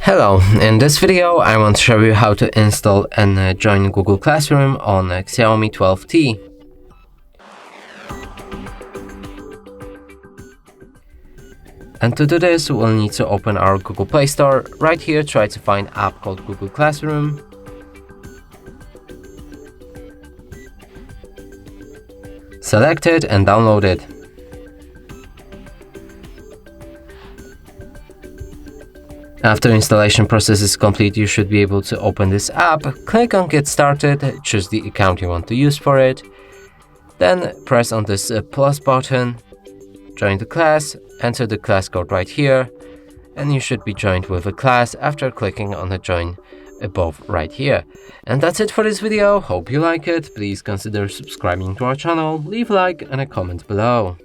Hello, in this video I want to show you how to install and join Google Classroom on XIAOMI 12T. And to do this, we'll need to open our Google Play Store. Right here, try to find an app called Google Classroom. Select it and download it. After installation process is complete, you should be able to open this app. Click on Get Started, choose the account you want to use for it. Then press on this plus button, join the class, enter the class code right here, and you should be joined with a class after clicking on the join above right here. And that's it for this video. Hope you like it. Please consider subscribing to our channel, leave a like and a comment below.